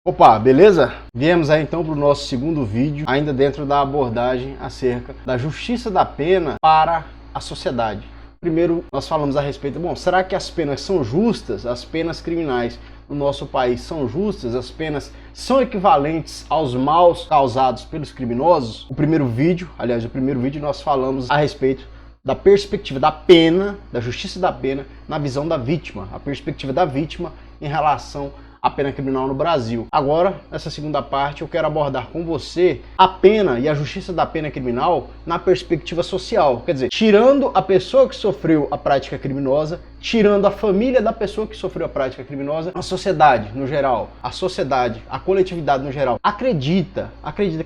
Opa, beleza? Viemos aí então para o nosso segundo vídeo, ainda dentro da abordagem acerca da justiça da pena para a sociedade. Primeiro, nós falamos a respeito, será que as penas são justas? As penas criminais no nosso país são justas? As penas são equivalentes aos maus causados pelos criminosos? O primeiro vídeo nós falamos a respeito da perspectiva da pena, da justiça da pena, na visão da vítima, a perspectiva da vítima em relação à pena criminal no Brasil. Agora, nessa segunda parte, eu quero abordar com você a pena e a justiça da pena criminal na perspectiva social. Quer dizer, tirando a pessoa que sofreu a prática criminosa, tirando a família da pessoa que sofreu a prática criminosa, a sociedade no geral, a coletividade no geral, acredita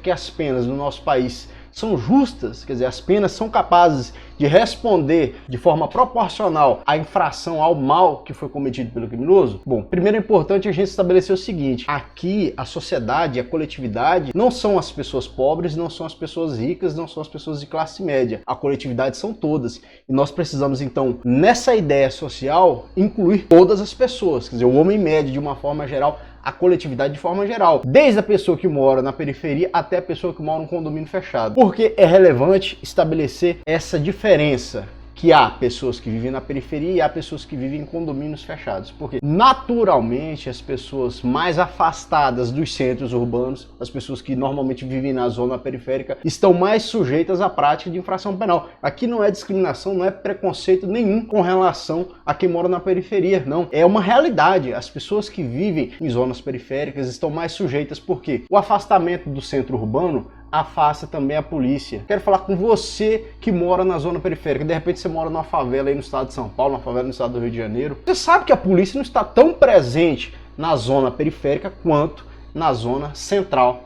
que as penas no nosso país são justas, quer dizer, as penas são capazes de responder de forma proporcional à infração, ao mal que foi cometido pelo criminoso? Bom, primeiro é importante a gente estabelecer o seguinte: aqui a sociedade, a coletividade, não são as pessoas pobres, não são as pessoas ricas, não são as pessoas de classe média. A coletividade são todas. E nós precisamos, então, nessa ideia social, incluir todas as pessoas, quer dizer, o homem médio de uma forma geral, a coletividade de forma geral, desde a pessoa que mora na periferia até a pessoa que mora num condomínio fechado. Porque é relevante estabelecer essa diferença, que há pessoas que vivem na periferia e há pessoas que vivem em condomínios fechados. Porque, naturalmente, as pessoas mais afastadas dos centros urbanos, as pessoas que normalmente vivem na zona periférica, estão mais sujeitas à prática de infração penal. Aqui não é discriminação, não é preconceito nenhum com relação a quem mora na periferia, não. É uma realidade. As pessoas que vivem em zonas periféricas estão mais sujeitas, porque o afastamento do centro urbano afasta também a polícia. Quero falar com você que mora na zona periférica. De repente você mora numa favela aí no estado de São Paulo, numa favela no estado do Rio de Janeiro. Você sabe que a polícia não está tão presente na zona periférica quanto na zona central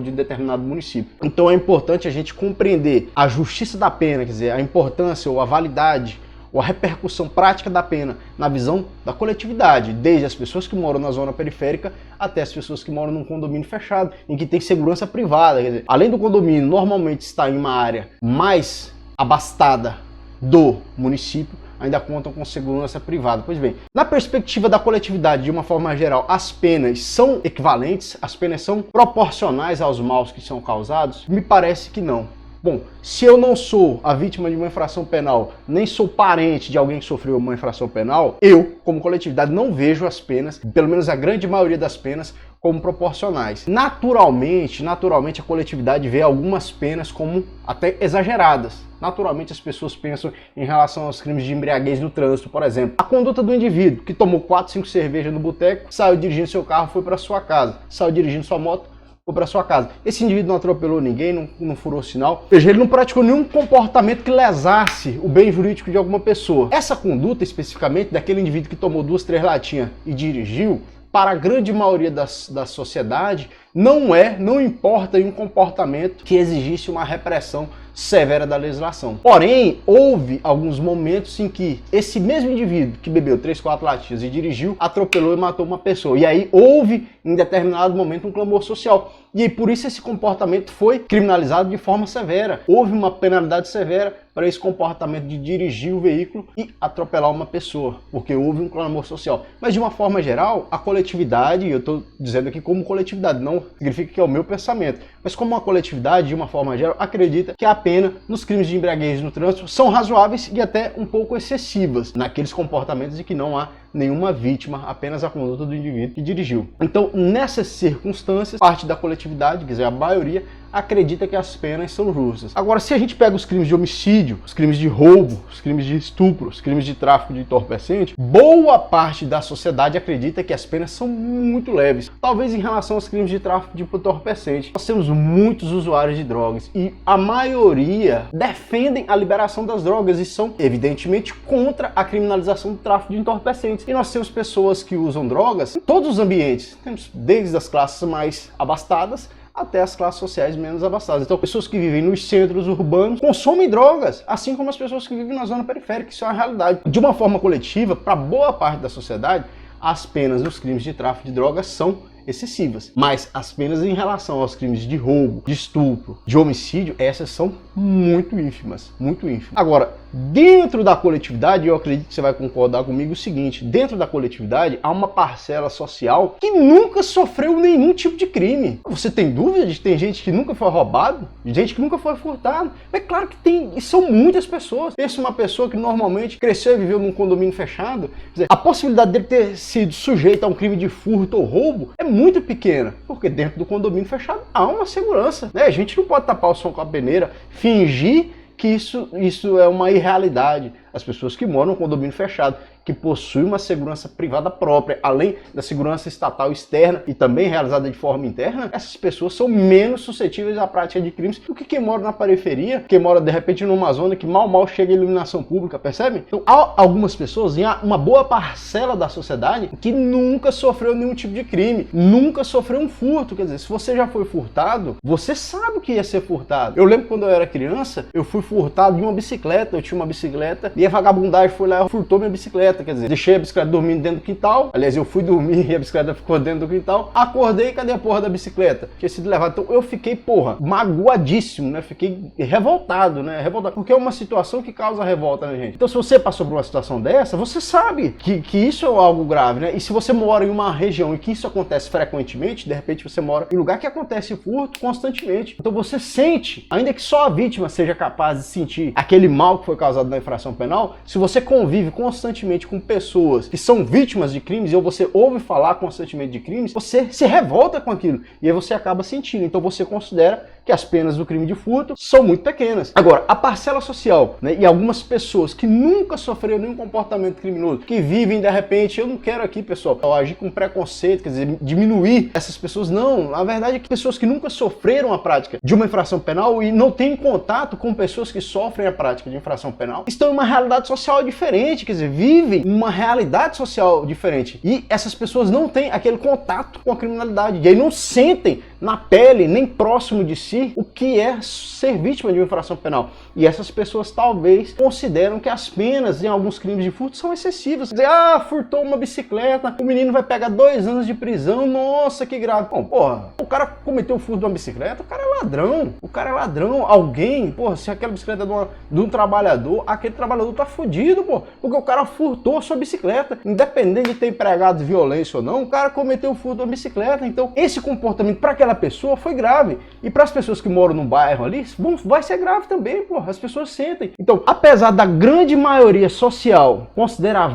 de determinado município. Então é importante a gente compreender a justiça da pena, quer dizer, a importância ou a validade ou a repercussão prática da pena na visão da coletividade, desde as pessoas que moram na zona periférica até as pessoas que moram num condomínio fechado, em que tem segurança privada. Quer dizer, além do condomínio normalmente estar em uma área mais abastada do município, ainda contam com segurança privada. Pois bem, na perspectiva da coletividade, de uma forma geral, as penas são equivalentes? As penas são proporcionais aos maus que são causados? Me parece que não. Bom, se eu não sou a vítima de uma infração penal, nem sou parente de alguém que sofreu uma infração penal, eu, como coletividade, não vejo as penas, pelo menos a grande maioria das penas, como proporcionais. Naturalmente, a coletividade vê algumas penas como até exageradas. Naturalmente, as pessoas pensam em relação aos crimes de embriaguez no trânsito, por exemplo. A conduta do indivíduo que tomou 4, 5 cervejas no boteco, saiu dirigindo seu carro, foi para sua casa, saiu dirigindo sua moto, para sua casa. Esse indivíduo não atropelou ninguém, não furou sinal. Veja, ele não praticou nenhum comportamento que lesasse o bem jurídico de alguma pessoa. Essa conduta, especificamente, daquele indivíduo que tomou 2, 3 latinhas e dirigiu, para a grande maioria da sociedade, não importa em um comportamento que exigisse uma repressão severa da legislação. Porém, houve alguns momentos em que esse mesmo indivíduo que bebeu 3, 4 latinhas e dirigiu, atropelou e matou uma pessoa. E aí houve, em determinado momento, um clamor social. E aí, por isso esse comportamento foi criminalizado de forma severa. Houve uma penalidade severa para esse comportamento de dirigir o veículo e atropelar uma pessoa, porque houve um clamor social. Mas de uma forma geral, a coletividade, e eu estou dizendo aqui como coletividade, não significa que é o meu pensamento, mas como uma coletividade, de uma forma geral, acredita que a pena nos crimes de embriaguez no trânsito são razoáveis e até um pouco excessivas, naqueles comportamentos em que não há nenhuma vítima, apenas a conduta do indivíduo que dirigiu. Então, nessas circunstâncias, parte da coletividade, quer dizer, a maioria, acredita que as penas são justas. Agora, se a gente pega os crimes de homicídio, os crimes de roubo, os crimes de estupro, os crimes de tráfico de entorpecente, boa parte da sociedade acredita que as penas são muito leves. Talvez em relação aos crimes de tráfico de entorpecente. Nós temos muitos usuários de drogas e a maioria defendem a liberação das drogas e são, evidentemente, contra a criminalização do tráfico de entorpecentes. E nós temos pessoas que usam drogas em todos os ambientes. Temos desde as classes mais abastadas até as classes sociais menos abastadas. Então, pessoas que vivem nos centros urbanos consomem drogas, assim como as pessoas que vivem na zona periférica. Isso é uma realidade. De uma forma coletiva, para boa parte da sociedade, as penas dos crimes de tráfico de drogas são excessivas. Mas as penas em relação aos crimes de roubo, de estupro, de homicídio, essas são muito ínfimas, muito ínfimas. Agora, dentro da coletividade, eu acredito que você vai concordar comigo o seguinte, dentro da coletividade há uma parcela social que nunca sofreu nenhum tipo de crime. Você tem dúvida de que tem gente que nunca foi roubado? Gente que nunca foi furtado? É claro que tem, e são muitas pessoas. Pensa uma pessoa que normalmente cresceu e viveu num condomínio fechado, quer dizer, a possibilidade dele ter sido sujeito a um crime de furto ou roubo é muito pequena, porque dentro do condomínio fechado há uma segurança, né? A gente não pode tapar o sol com a peneira, fingir que isso é uma irrealidade. As pessoas que moram no condomínio fechado, que possuem uma segurança privada própria, além da segurança estatal externa e também realizada de forma interna, essas pessoas são menos suscetíveis à prática de crimes do que quem mora na periferia, quem mora de repente numa zona que mal chega a iluminação pública, percebe? Então há algumas pessoas, há uma boa parcela da sociedade que nunca sofreu nenhum tipo de crime, nunca sofreu um furto. Quer dizer, se você já foi furtado, você sabe o que ia ser furtado. Eu lembro quando eu era criança, eu fui furtado de uma bicicleta, eu tinha uma bicicleta e a vagabundagem foi lá e furtou minha bicicleta. Quer dizer, deixei a bicicleta dormindo dentro do quintal. Aliás, eu fui dormir e a bicicleta ficou dentro do quintal. Acordei, cadê a porra da bicicleta? Tinha sido levado. Então eu fiquei, magoadíssimo, né? Fiquei revoltado, né? Revoltado. Porque é uma situação que causa revolta, né, gente? Então se você passou por uma situação dessa, você sabe que isso é algo grave, né? E se você mora em uma região em que isso acontece frequentemente, de repente você mora em um lugar que acontece furto constantemente. Então você sente, ainda que só a vítima seja capaz de sentir aquele mal que foi causado na infração penal, se você convive constantemente com pessoas que são vítimas de crimes, ou você ouve falar constantemente de crimes, você se revolta com aquilo, e aí você acaba sentindo. Então você considera que as penas do crime de furto são muito pequenas. Agora, a parcela social, né, e algumas pessoas que nunca sofreram nenhum comportamento criminoso, que vivem de repente, eu não quero aqui, pessoal, agir com preconceito, quer dizer, diminuir essas pessoas, não. Na verdade é que pessoas que nunca sofreram a prática de uma infração penal e não têm contato com pessoas que sofrem a prática de infração penal, estão em uma realidade social diferente, quer dizer, vivem uma realidade social diferente. E essas pessoas não têm aquele contato com a criminalidade, e aí não sentem na pele, nem próximo de si, o que é ser vítima de uma infração penal. E essas pessoas talvez consideram que as penas em alguns crimes de furto são excessivas. Quer dizer, furtou uma bicicleta, o menino vai pegar 2 anos de prisão, nossa, que grave. Bom, porra, o cara cometeu o furto de uma bicicleta, o cara é ladrão. O cara é ladrão, alguém, porra, se aquela bicicleta é de um trabalhador, aquele trabalhador tá fudido, pô, porque o cara furtou a sua bicicleta. Independente de ter empregado violência ou não, o cara cometeu o furto de uma bicicleta. Então, esse comportamento para aquela pessoa foi grave. E para as pessoas que moram no bairro ali, vai ser grave também, pô. As pessoas sentem. Então, apesar da grande maioria social considerar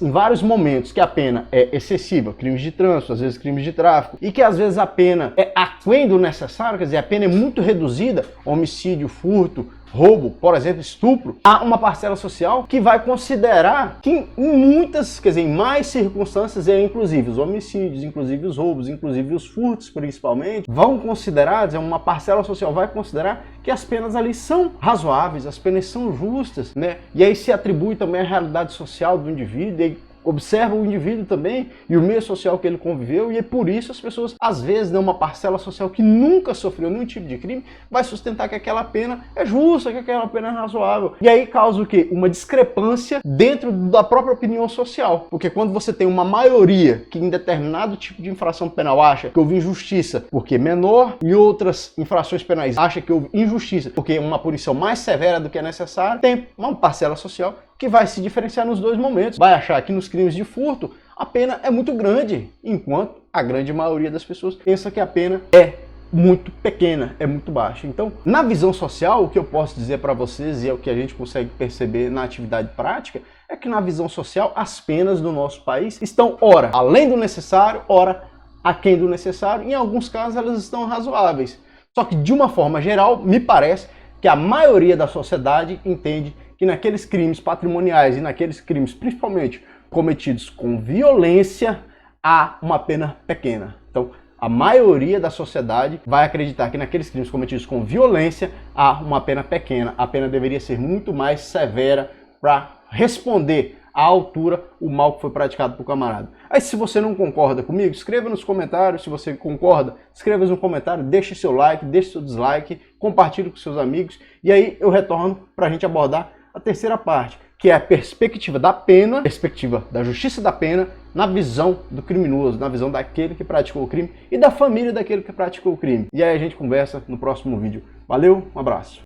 em vários momentos que a pena é excessiva, crimes de trânsito, às vezes crimes de tráfico, e que às vezes a pena é aquém do necessário, quer dizer, a pena é muito reduzida, homicídio, furto, roubo, por exemplo, estupro, há uma parcela social que vai considerar que em muitas, quer dizer, em mais circunstâncias, inclusive os homicídios, inclusive os roubos, inclusive os furtos principalmente, vão considerar, uma parcela social vai considerar que as penas ali são razoáveis, as penas são justas, né? E aí se atribui também a realidade social do indivíduo, e aí observa o indivíduo também e o meio social que ele conviveu, e é por isso as pessoas, às vezes, uma parcela social que nunca sofreu nenhum tipo de crime, vai sustentar que aquela pena é justa, que aquela pena é razoável. E aí causa o quê? Uma discrepância dentro da própria opinião social. Porque quando você tem uma maioria que em determinado tipo de infração penal acha que houve injustiça porque menor, e outras infrações penais acha que houve injustiça porque uma punição mais severa do que é necessário, tem uma parcela social que vai se diferenciar nos dois momentos. Vai achar que nos crimes de furto a pena é muito grande, enquanto a grande maioria das pessoas pensa que a pena é muito pequena, é muito baixa. Então, na visão social, o que eu posso dizer para vocês, e é o que a gente consegue perceber na atividade prática, é que na visão social as penas do nosso país estão, ora, além do necessário, ora, aquém do necessário. Em alguns casos elas estão razoáveis. Só que, de uma forma geral, me parece que a maioria da sociedade entende que naqueles crimes patrimoniais e naqueles crimes, principalmente, cometidos com violência, há uma pena pequena. Então, a maioria da sociedade vai acreditar que naqueles crimes cometidos com violência, há uma pena pequena. A pena deveria ser muito mais severa para responder à altura o mal que foi praticado por camarada. Aí, se você não concorda comigo, escreva nos comentários. Se você concorda, escreva no comentário, deixe seu like, deixe seu dislike, compartilhe com seus amigos, e aí eu retorno para a gente abordar a terceira parte, que é a perspectiva da pena, perspectiva da justiça da pena, na visão do criminoso, na visão daquele que praticou o crime e da família daquele que praticou o crime. E aí a gente conversa no próximo vídeo. Valeu, um abraço.